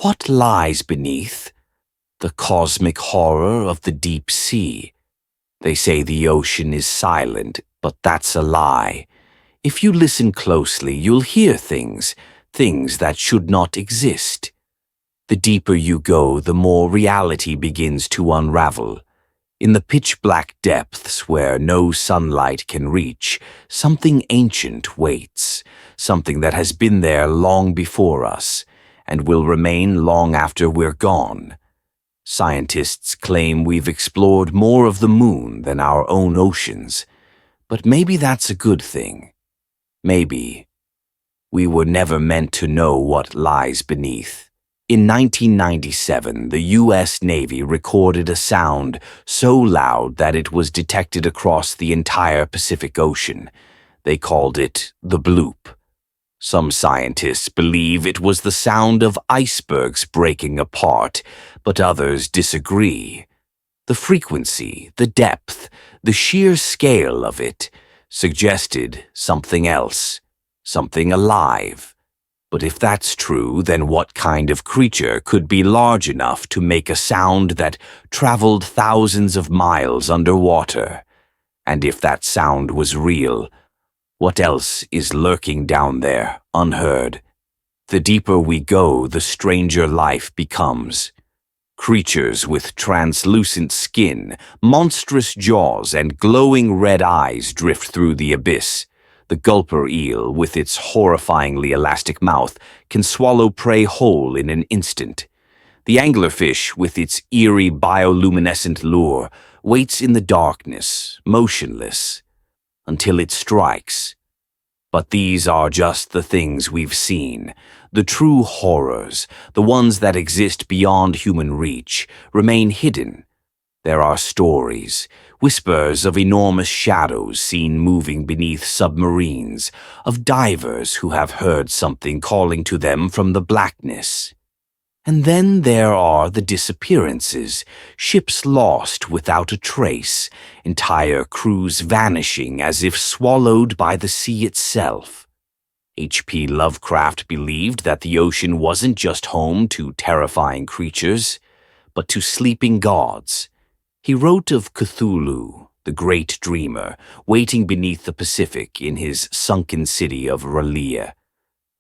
What lies beneath? The cosmic horror of the deep sea. They say the ocean is silent, but that's a lie. If you listen closely, you'll hear things that should not exist. The deeper you go, the more reality begins to unravel. In the pitch-black depths where no sunlight can reach, something ancient waits, something that has been there long before us, and will remain long after we're gone. Scientists claim we've explored more of the moon than our own oceans, but maybe that's a good thing. Maybe. We were never meant to know what lies beneath. In 1997, the U.S. Navy recorded a sound so loud that it was detected across the entire Pacific Ocean. They called it the bloop. Some scientists believe it was the sound of icebergs breaking apart, but others disagree. The frequency, the depth, the sheer scale of it suggested something else, something alive. But if that's true, then what kind of creature could be large enough to make a sound that traveled thousands of miles underwater? And if that sound was real, what else is lurking down there, unheard? The deeper we go, the stranger life becomes. Creatures with translucent skin, monstrous jaws, and glowing red eyes drift through the abyss. The gulper eel, with its horrifyingly elastic mouth, can swallow prey whole in an instant. The anglerfish, with its eerie bioluminescent lure, waits in the darkness, motionless, until it strikes. But these are just the things we've seen. The true horrors, the ones that exist beyond human reach, remain hidden. There are stories, whispers of enormous shadows seen moving beneath submarines, of divers who have heard something calling to them from the blackness. And then there are the disappearances, ships lost without a trace, entire crews vanishing as if swallowed by the sea itself. H.P. Lovecraft believed that the ocean wasn't just home to terrifying creatures, but to sleeping gods. He wrote of Cthulhu, the great dreamer, waiting beneath the Pacific in his sunken city of R'lyeh.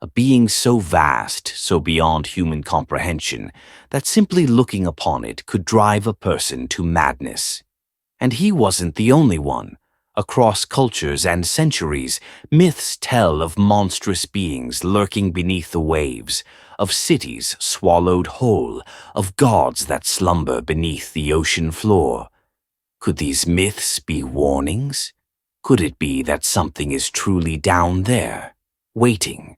A being so vast, so beyond human comprehension, that simply looking upon it could drive a person to madness. And he wasn't the only one. Across cultures and centuries, myths tell of monstrous beings lurking beneath the waves, of cities swallowed whole, of gods that slumber beneath the ocean floor. Could these myths be warnings? Could it be that something is truly down there, waiting?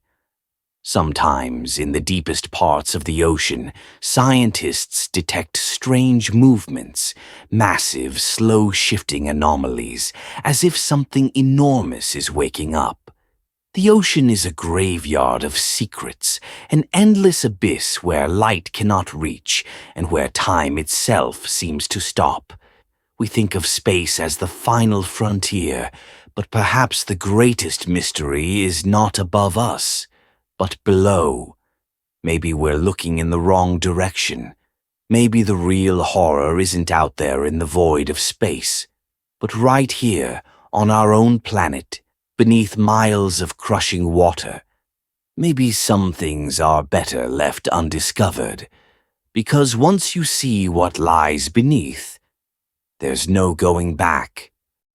Sometimes, in the deepest parts of the ocean, scientists detect strange movements, massive, slow-shifting anomalies, as if something enormous is waking up. The ocean is a graveyard of secrets, an endless abyss where light cannot reach and where time itself seems to stop. We think of space as the final frontier, but perhaps the greatest mystery is not above us, but below. Maybe we're looking in the wrong direction. Maybe the real horror isn't out there in the void of space, but right here, on our own planet, beneath miles of crushing water. Maybe some things are better left undiscovered, because once you see what lies beneath, there's no going back.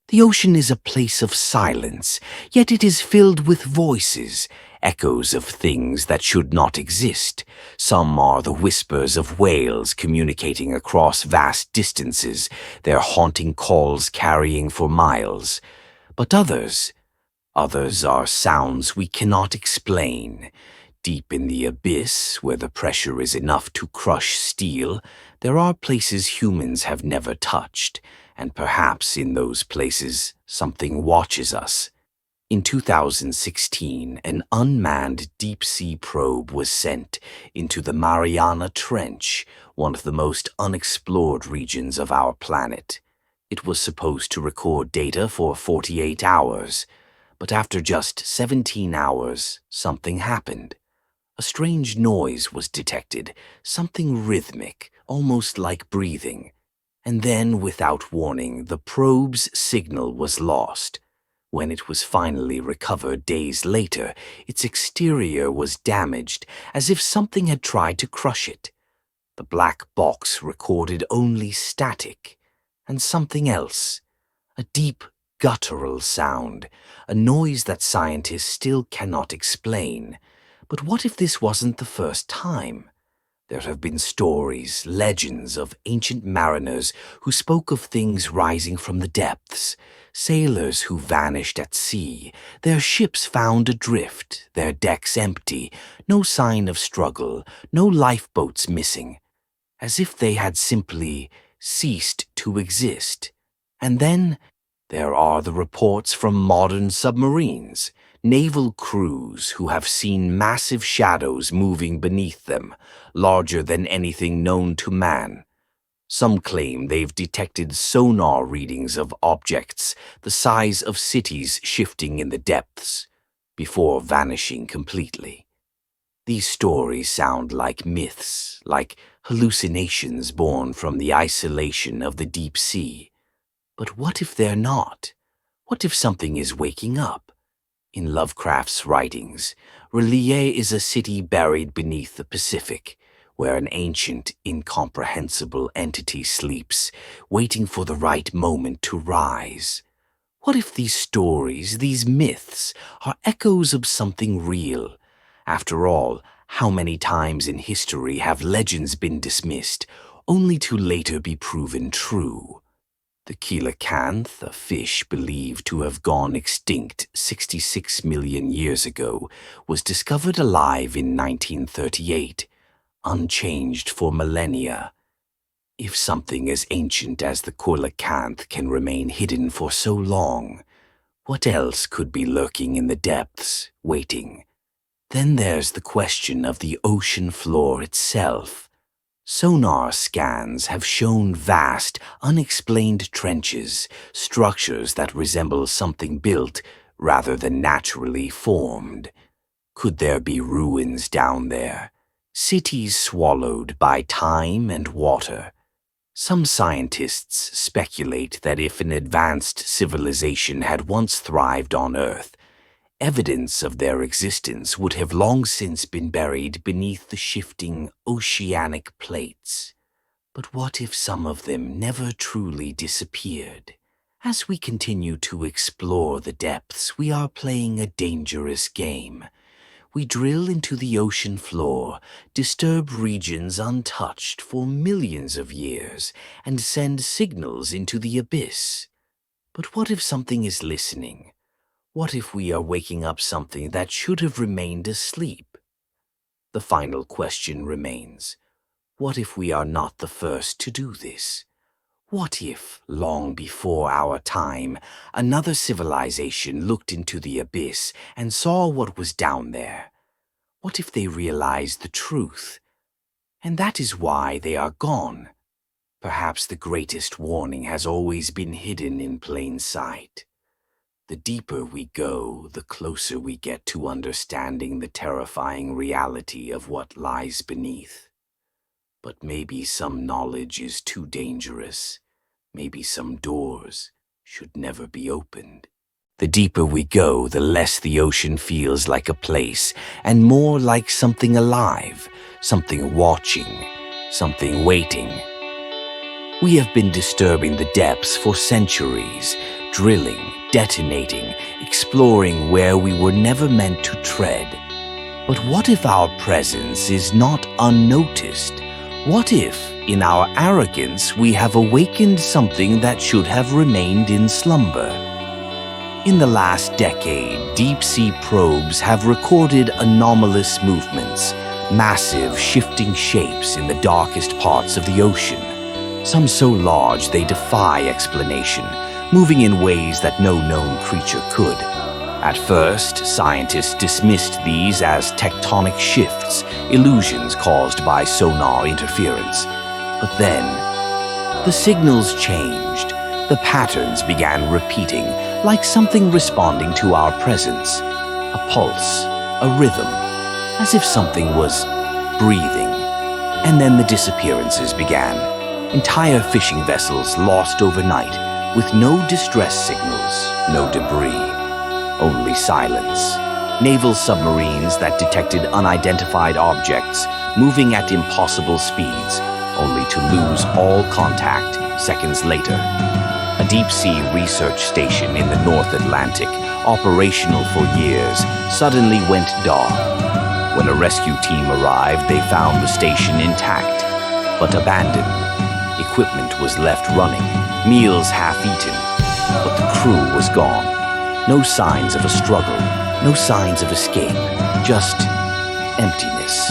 The ocean is a place of silence, yet it is filled with voices, echoes of things that should not exist. Some are the whispers of whales communicating across vast distances, their haunting calls carrying for miles. But others are sounds we cannot explain. Deep in the abyss, where the pressure is enough to crush steel, there are places humans have never touched, and perhaps in those places something watches us. In 2016, an unmanned deep-sea probe was sent into the Mariana Trench, one of the most unexplored regions of our planet. It was supposed to record data for 48 hours, but after just 17 hours, something happened. A strange noise was detected, something rhythmic, almost like breathing. And then, without warning, the probe's signal was lost. When it was finally recovered days later, its exterior was damaged, as if something had tried to crush it. The black box recorded only static, and something else. A deep, guttural sound, a noise that scientists still cannot explain. But what if this wasn't the first time? There have been stories, legends of ancient mariners who spoke of things rising from the depths, sailors who vanished at sea, their ships found adrift, their decks empty, no sign of struggle, no lifeboats missing, as if they had simply ceased to exist. And then there are the reports from modern submarines, naval crews who have seen massive shadows moving beneath them, larger than anything known to man. Some claim they've detected sonar readings of objects the size of cities shifting in the depths, before vanishing completely. These stories sound like myths, like hallucinations born from the isolation of the deep sea. But what if they're not? What if something is waking up? In Lovecraft's writings, R'lyeh is a city buried beneath the Pacific, where an ancient, incomprehensible entity sleeps, waiting for the right moment to rise. What if these stories, these myths, are echoes of something real? After all, how many times in history have legends been dismissed, only to later be proven true? The coelacanth, a fish believed to have gone extinct 66 million years ago, was discovered alive in 1938, unchanged for millennia. If something as ancient as the coelacanth can remain hidden for so long, what else could be lurking in the depths, waiting? Then there's the question of the ocean floor itself. Sonar scans have shown vast, unexplained trenches, structures that resemble something built rather than naturally formed. Could there be ruins down there? Cities swallowed by time and water? Some scientists speculate that if an advanced civilization had once thrived on Earth, evidence of their existence would have long since been buried beneath the shifting oceanic plates. But what if some of them never truly disappeared? As we continue to explore the depths, we are playing a dangerous game. We drill into the ocean floor, disturb regions untouched for millions of years, and send signals into the abyss. But what if something is listening? What if we are waking up something that should have remained asleep? The final question remains, what if we are not the first to do this? What if, long before our time, another civilization looked into the abyss and saw what was down there? What if they realized the truth? And that is why they are gone. Perhaps the greatest warning has always been hidden in plain sight. The deeper we go, the closer we get to understanding the terrifying reality of what lies beneath. But maybe some knowledge is too dangerous. Maybe some doors should never be opened. The deeper we go, the less the ocean feels like a place, and more like something alive, something watching, something waiting. We have been disturbing the depths for centuries, drilling, detonating, exploring where we were never meant to tread. But what if our presence is not unnoticed? What if, in our arrogance, we have awakened something that should have remained in slumber? In the last decade, deep-sea probes have recorded anomalous movements, massive shifting shapes in the darkest parts of the ocean, some so large they defy explanation, moving in ways that no known creature could. At first, scientists dismissed these as tectonic shifts, illusions caused by sonar interference. But then, the signals changed. The patterns began repeating, like something responding to our presence. A pulse, a rhythm. as if something was breathing. And then the disappearances began. Entire fishing vessels lost overnight, with no distress signals, no debris, only silence. Naval submarines that detected unidentified objects moving at impossible speeds, only to lose all contact seconds later. A deep-sea research station in the North Atlantic, operational for years, suddenly went dark. When a rescue team arrived, they found the station intact, but abandoned. Equipment was left running, meals half-eaten, but the crew was gone. No signs of a struggle, no signs of escape, just emptiness.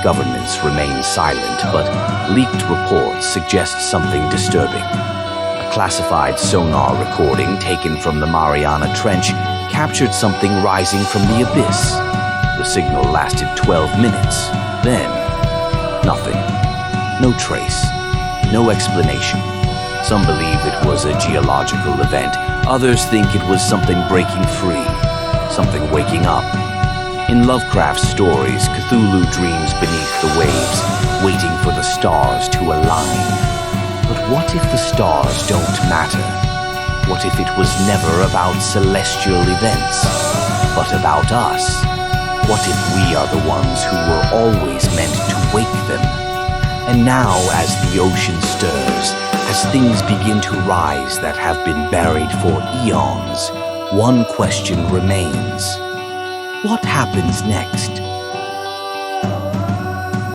Governments remain silent, but leaked reports suggest something disturbing. A classified sonar recording taken from the Mariana Trench captured something rising from the abyss. The signal lasted 12 minutes. Then, nothing. No trace. No explanation. Some believe it was a geological event. Others think it was something breaking free. Something waking up. In Lovecraft's stories, Cthulhu dreams beneath the waves, waiting for the stars to align. But what if the stars don't matter? What if it was never about celestial events, but about us? What if we are the ones who were always meant to wake them? And now, as the ocean stirs, as things begin to rise that have been buried for eons, one question remains. What happens next?